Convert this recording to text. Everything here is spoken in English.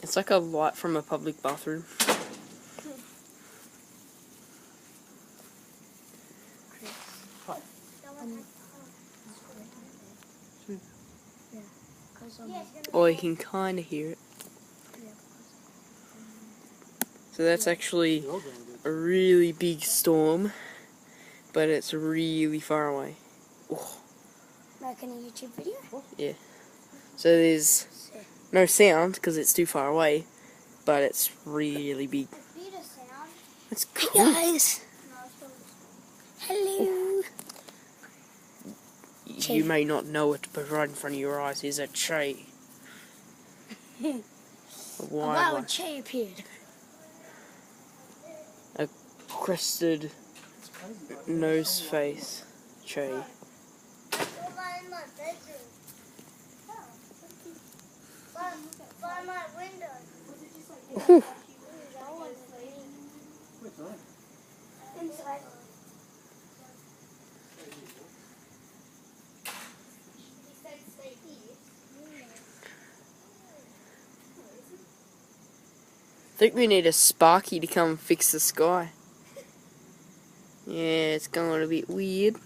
It's like a light from a public bathroom. Oh, you can kind of hear it. So that's actually a really big storm, but it's really far away. Oh. Like in a YouTube video? Yeah. So there's no sound because it's too far away, but it's really big. It's cool. Hey guys! Hello! You may not know it, but right in front of your eyes is a tree. A Wow, a tree appeared. A crested nose face tree. By my window. Inside. I think we need a Sparky to come fix the sky. Yeah, it's going a bit weird.